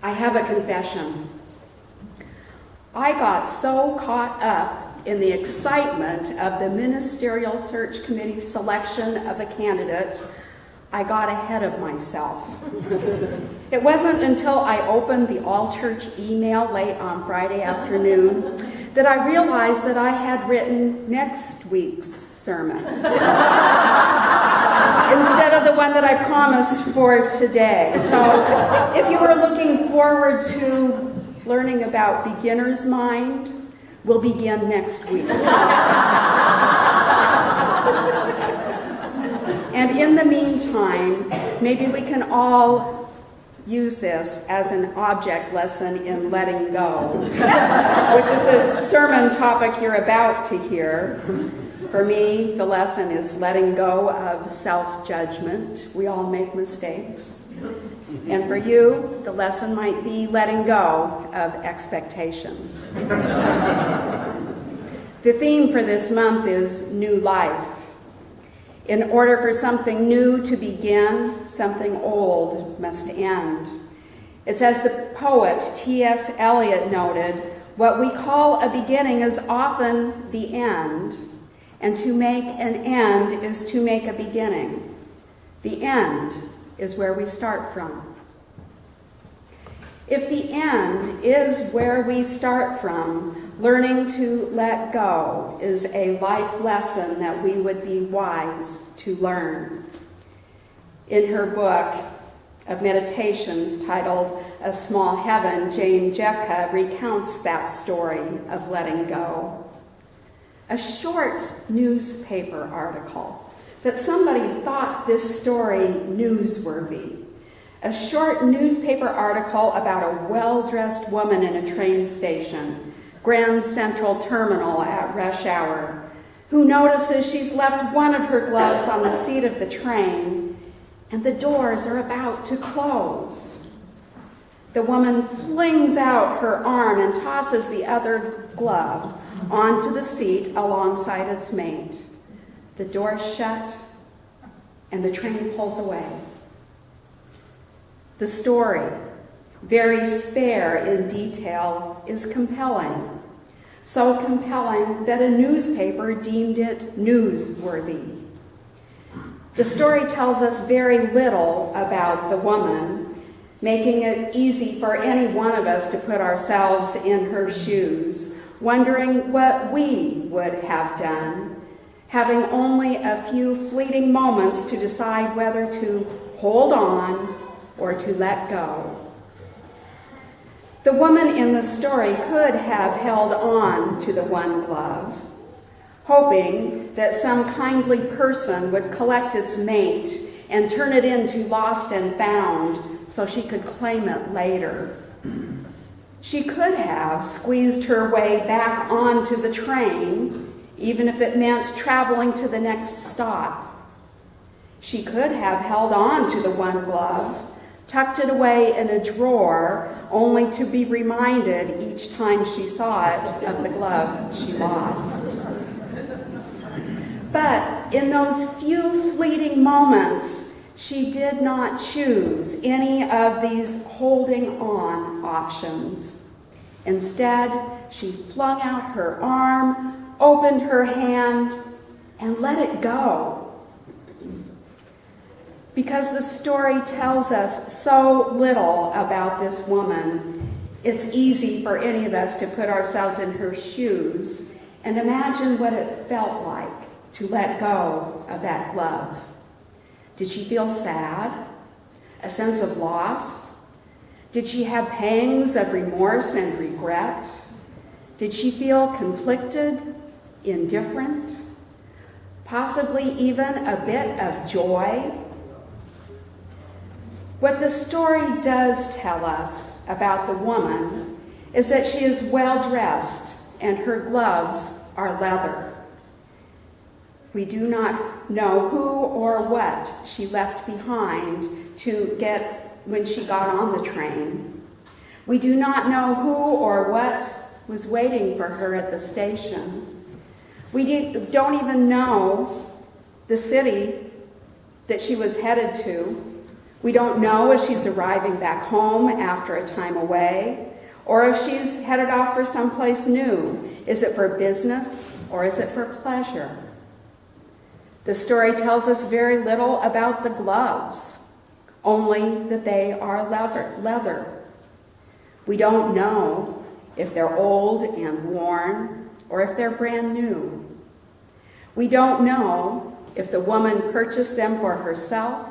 I have a confession. I got so caught up in the excitement of the Ministerial Search Committee's selection of a candidate, I got ahead of myself. It wasn't until I opened the all-church email late on Friday afternoon that I realized that I had written next week's sermon instead of the one that I promised for today. So if you were looking forward to learning about beginner's mind, we'll begin next week. And in the meantime, maybe we can all use this as an object lesson in letting go, which is the sermon topic you're about to hear. For me, the lesson is letting go of self-judgment. We all make mistakes. And for you, the lesson might be letting go of expectations. The theme for this month is new life. In order for something new to begin, something old must end. It's as the poet T.S. Eliot noted, what we call a beginning is often the end, and to make an end is to make a beginning. The end is where we start from. If the end is where we start from, learning to let go is a life lesson that we would be wise to learn. In her book of meditations titled A Small Heaven, Jane Jecka recounts that story of letting go. A short newspaper article that somebody thought this story newsworthy. A short newspaper article about a well-dressed woman in a train station, Grand Central Terminal at rush hour, who notices she's left one of her gloves on the seat of the train and the doors are about to close. The woman flings out her arm and tosses the other glove onto the seat alongside its mate. The doors shut and the train pulls away. The story, very spare in detail, is compelling. So compelling that a newspaper deemed it newsworthy. The story tells us very little about the woman, making it easy for any one of us to put ourselves in her shoes, wondering what we would have done, having only a few fleeting moments to decide whether to hold on or to let go. The woman in the story could have held on to the one glove, hoping that some kindly person would collect its mate and turn it into lost and found so she could claim it later. She could have squeezed her way back onto the train, even if it meant traveling to the next stop. She could have held on to the one glove, tucked it away in a drawer, only to be reminded each time she saw it of the glove she lost. But in those few fleeting moments, she did not choose any of these holding on options. Instead, she flung out her arm, opened her hand, and let it go. Because the story tells us so little about this woman, it's easy for any of us to put ourselves in her shoes and imagine what it felt like to let go of that glove. Did she feel sad? A sense of loss? Did she have pangs of remorse and regret? Did she feel conflicted, indifferent? Possibly even a bit of joy? What the story does tell us about the woman is that she is well dressed and her gloves are leather. We do not know who or what she left behind to get when she got on the train. We do not know who or what was waiting for her at the station. We don't even know the city that she was headed to. We don't know if she's arriving back home after a time away, or if she's headed off for someplace new. Is it for business or is it for pleasure? The story tells us very little about the gloves, only that they are leather. We don't know if they're old and worn or if they're brand new. We don't know if the woman purchased them for herself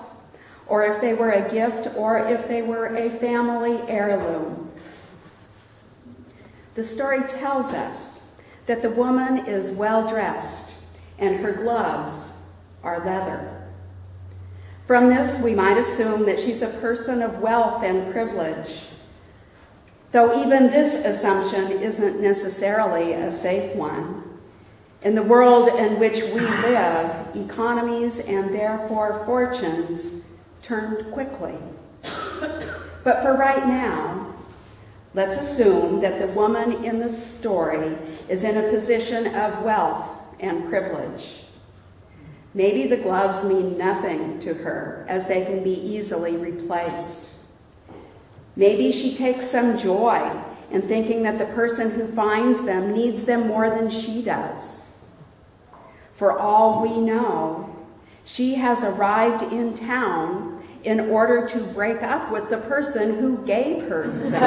or if they were a gift or if they were a family heirloom. The story tells us that the woman is well dressed and her gloves are leather. From this, we might assume that she's a person of wealth and privilege, though even this assumption isn't necessarily a safe one. In the world in which we live, economies and therefore fortunes turned quickly. But for right now, let's assume that the woman in the story is in a position of wealth and privilege. Maybe the gloves mean nothing to her, as they can be easily replaced. Maybe she takes some joy in thinking that the person who finds them needs them more than she does. For all we know, she has arrived in town in order to break up with the person who gave her the gloves.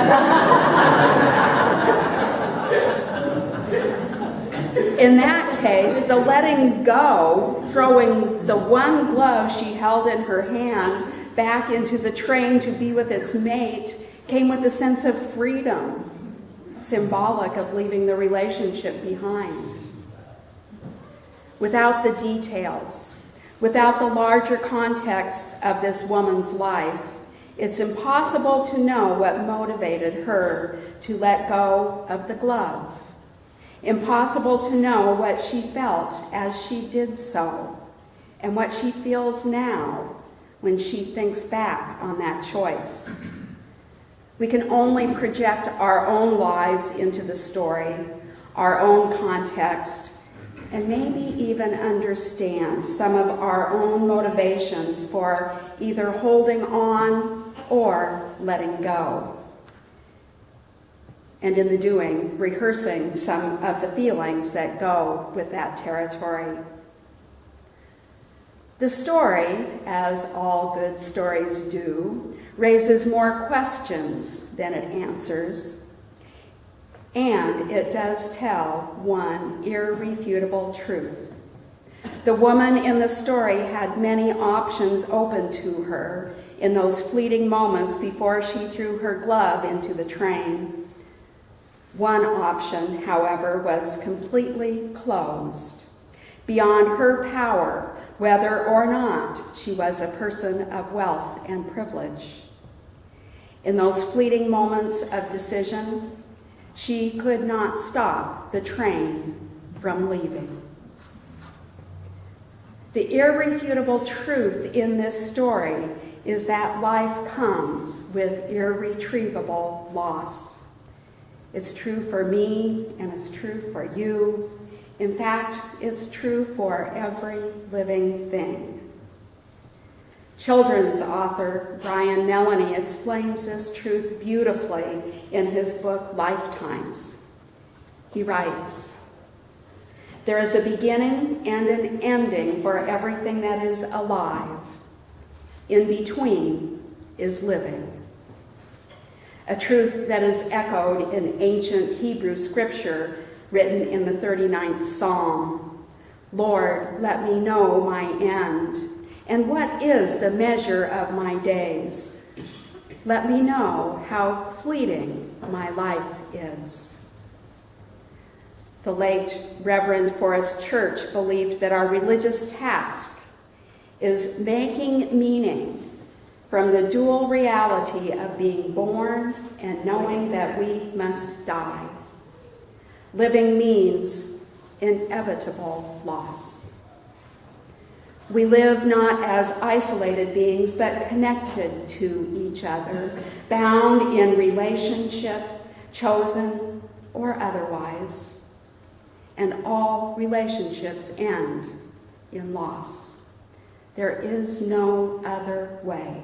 In that case, the letting go, throwing the one glove she held in her hand back into the train to be with its mate, came with a sense of freedom, symbolic of leaving the relationship behind. Without the details, without the larger context of this woman's life, it's impossible to know what motivated her to let go of the glove. Impossible to know what she felt as she did so, and what she feels now when she thinks back on that choice. We can only project our own lives into the story, our own context, and maybe even understand some of our own motivations for either holding on or letting go. And in the doing, rehearsing some of the feelings that go with that territory. The story, as all good stories do, raises more questions than it answers. And it does tell one irrefutable truth. The woman in the story had many options open to her in those fleeting moments before she threw her glove into the train. One option, however, was completely closed, beyond her power, whether or not she was a person of wealth and privilege. In those fleeting moments of decision, she could not stop the train from leaving. The irrefutable truth in this story is that life comes with irretrievable loss. It's true for me, and it's true for you. In fact, it's true for every living thing. Children's author Brian Melanie explains this truth beautifully in his book, Lifetimes. He writes, "There is a beginning and an ending for everything that is alive. In between is living." A truth that is echoed in ancient Hebrew scripture written in the 39th Psalm. "Lord, let me know my end, and what is the measure of my days? Let me know how fleeting my life is." The late Reverend Forrest Church believed that our religious task is making meaning from the dual reality of being born and knowing that we must die. Living means inevitable loss. We live not as isolated beings, but connected to each other, bound in relationship, chosen or otherwise. And all relationships end in loss. There is no other way.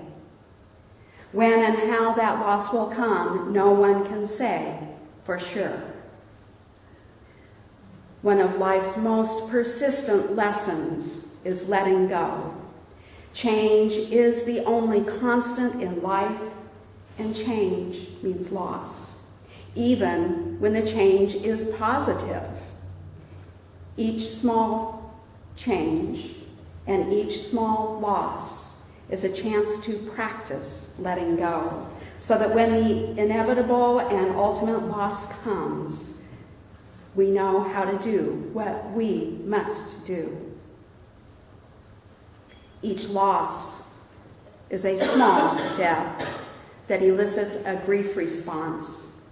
When and how that loss will come, no one can say for sure. One of life's most persistent lessons is letting go. Change is the only constant in life, and change means loss, even when the change is positive. Each small change and each small loss is a chance to practice letting go, so that when the inevitable and ultimate loss comes, we know how to do what we must do. Each loss is a small death that elicits a grief response.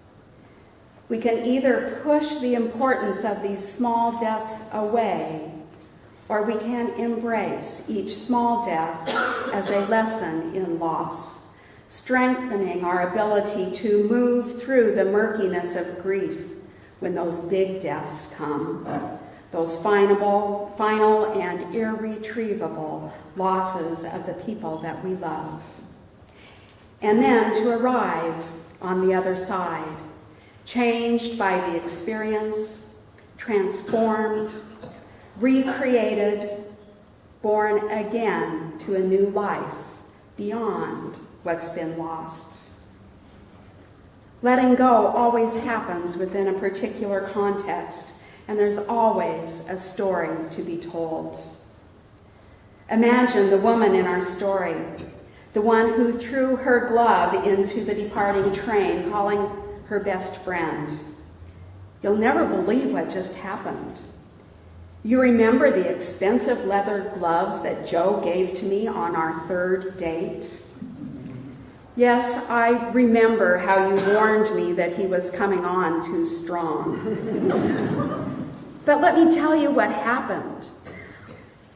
We can either push the importance of these small deaths away, or we can embrace each small death as a lesson in loss, strengthening our ability to move through the murkiness of grief when those big deaths come, those final and irretrievable losses of the people that we love. And then to arrive on the other side, changed by the experience, transformed, recreated, born again to a new life beyond what's been lost. Letting go always happens within a particular context, and there's always a story to be told. Imagine the woman in our story, the one who threw her glove into the departing train, calling her best friend. You'll never believe what just happened. You remember the expensive leather gloves that Joe gave to me on our third date? Yes, I remember how you warned me that he was coming on too strong. But let me tell you what happened.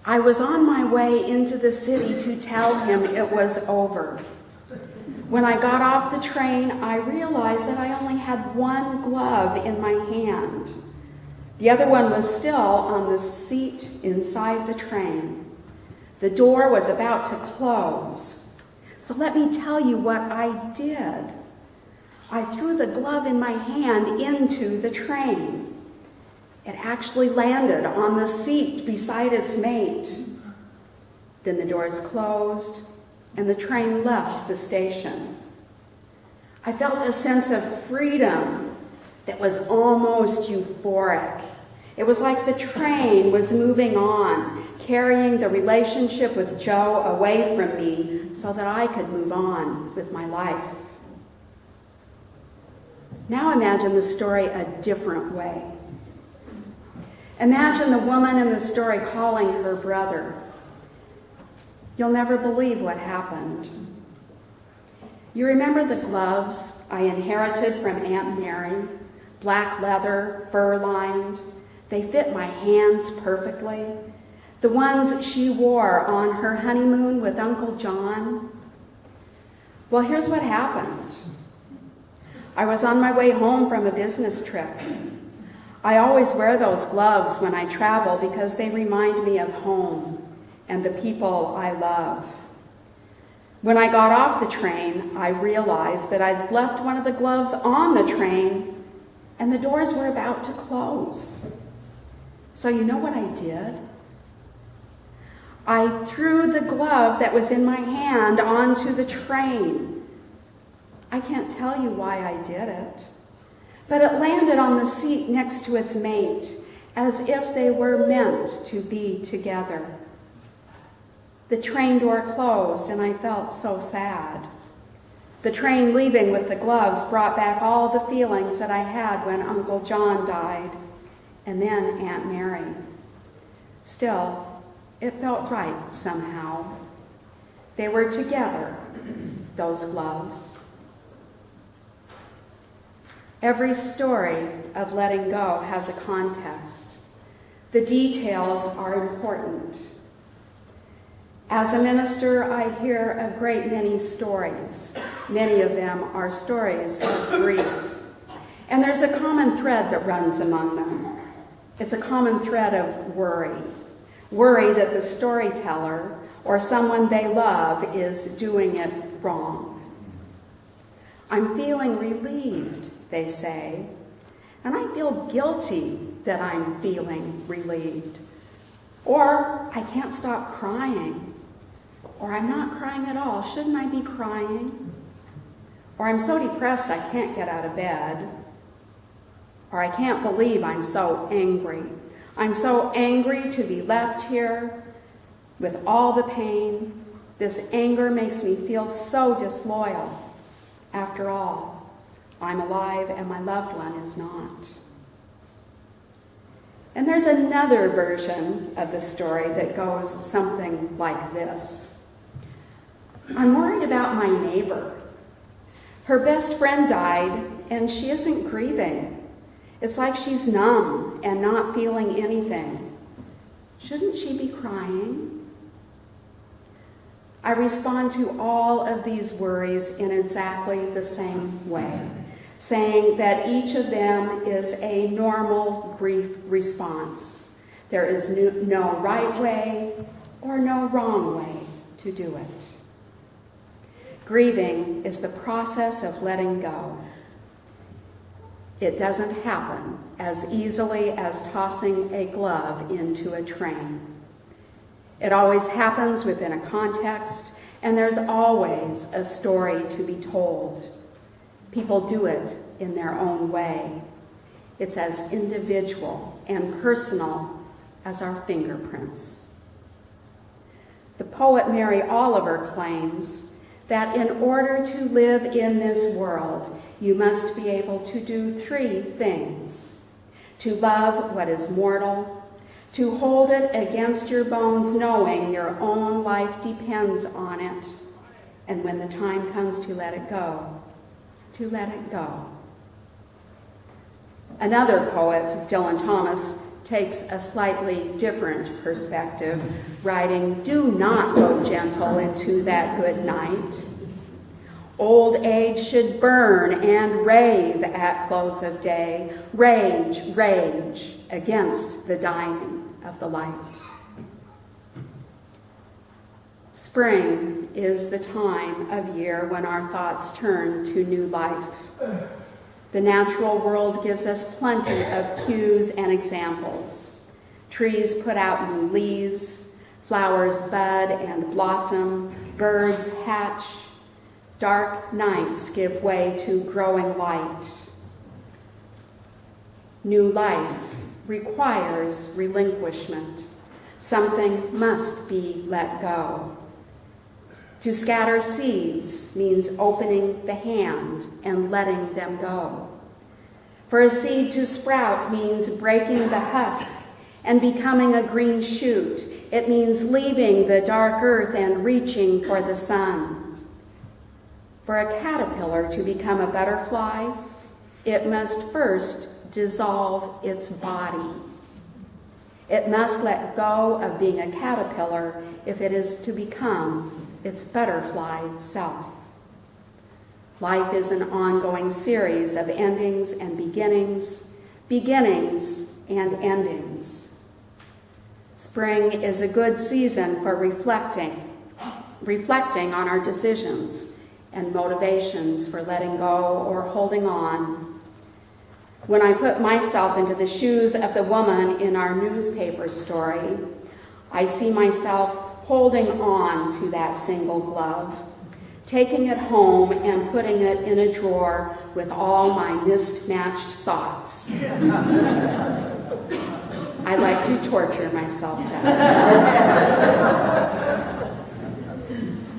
I was on my way into the city to tell him it was over. When I got off the train, I realized that I only had one glove in my hand. The other one was still on the seat inside the train. The door was about to close. So let me tell you what I did. I threw the glove in my hand into the train. It actually landed on the seat beside its mate. Then the doors closed and the train left the station. I felt a sense of freedom that was almost euphoric. It was like the train was moving on, carrying the relationship with Joe away from me so that I could move on with my life. Now imagine the story a different way. Imagine the woman in the story calling her brother. You'll never believe what happened. You remember the gloves I inherited from Aunt Mary? Black leather, fur-lined. They fit my hands perfectly. The ones she wore on her honeymoon with Uncle John. Well, here's what happened. I was on my way home from a business trip. I always wear those gloves when I travel because they remind me of home and the people I love. When I got off the train, I realized that I'd left one of the gloves on the train and the doors were about to close. So you know what I did? I threw the glove that was in my hand onto the train. I can't tell you why I did it, but it landed on the seat next to its mate, as if they were meant to be together. The train door closed, and I felt so sad. The train leaving with the gloves brought back all the feelings that I had when Uncle John died, and then Aunt Mary. Still, it felt right somehow. They were together, those gloves. Every story of letting go has a context. The details are important. As a minister, I hear a great many stories. Many of them are stories of grief. And there's a common thread that runs among them. It's a common thread of worry. Worry that the storyteller or someone they love is doing it wrong. I'm feeling relieved, they say, and I feel guilty that I'm feeling relieved. Or I can't stop crying. Or I'm not crying at all. Shouldn't I be crying? Or I'm so depressed I can't get out of bed. Or I can't believe I'm so angry. I'm so angry to be left here with all the pain. This anger makes me feel so disloyal. After all, I'm alive and my loved one is not. And there's another version of the story that goes something like this. I'm worried about my neighbor. Her best friend died and she isn't grieving. It's like she's numb and not feeling anything. Shouldn't she be crying? I respond to all of these worries in exactly the same way, saying that each of them is a normal grief response. There is no right way or no wrong way to do it. Grieving is the process of letting go. It doesn't happen as easily as tossing a glove into a train. It always happens within a context, and there's always a story to be told. People do it in their own way. It's as individual and personal as our fingerprints. The poet Mary Oliver claims that in order to live in this world, you must be able to do three things: to love what is mortal, to hold it against your bones knowing your own life depends on it, and when the time comes to let it go, to let it go. Another poet, Dylan Thomas, takes a slightly different perspective, writing, "Do not go gentle into that good night. Old age should burn and rave at close of day, rage, rage against the dying of the light." Spring is the time of year when our thoughts turn to new life. The natural world gives us plenty of cues and examples. Trees put out new leaves, flowers bud and blossom, birds hatch, dark nights give way to growing light. New life requires relinquishment. Something must be let go. To scatter seeds means opening the hand and letting them go. For a seed to sprout means breaking the husk and becoming a green shoot. It means leaving the dark earth and reaching for the sun. For a caterpillar to become a butterfly, it must first dissolve its body. It must let go of being a caterpillar if it is to become its butterfly self. Life is an ongoing series of endings and beginnings, beginnings and endings. Spring is a good season for reflecting on our decisions and motivations for letting go or holding on. When I put myself into the shoes of the woman in our newspaper story, I see myself holding on to that single glove, taking it home and putting it in a drawer with all my mismatched socks. I like to torture myself that way.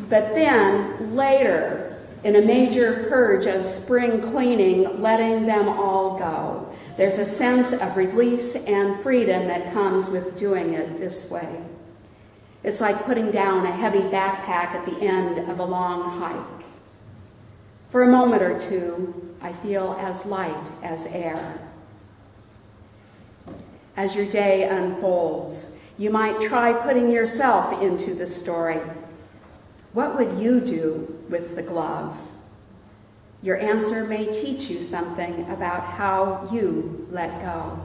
But then, later, in a major purge of spring cleaning, letting them all go, there's a sense of release and freedom that comes with doing it this way. It's like putting down a heavy backpack at the end of a long hike. For a moment or two, I feel as light as air. As your day unfolds, you might try putting yourself into the story. What would you do with the glove? Your answer may teach you something about how you let go.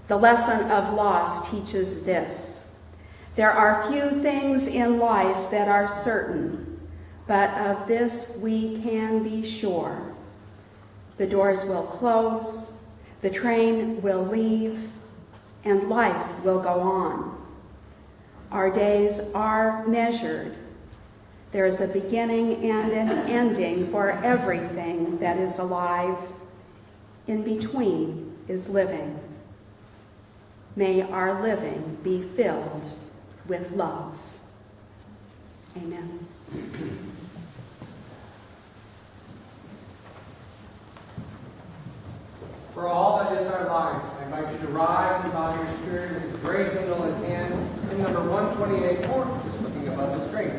The lesson of loss teaches this: there are few things in life that are certain, But of this we can be sure. The doors will close, the train will leave, and life will go on. Our days are measured. There is a beginning and an ending for everything that is alive. In between is living. May our living be filled with love. Amen. For all that is our life, I invite you to rise in body or spirit with the great hymnal in hand, hymn number 128, or just looking above the screen.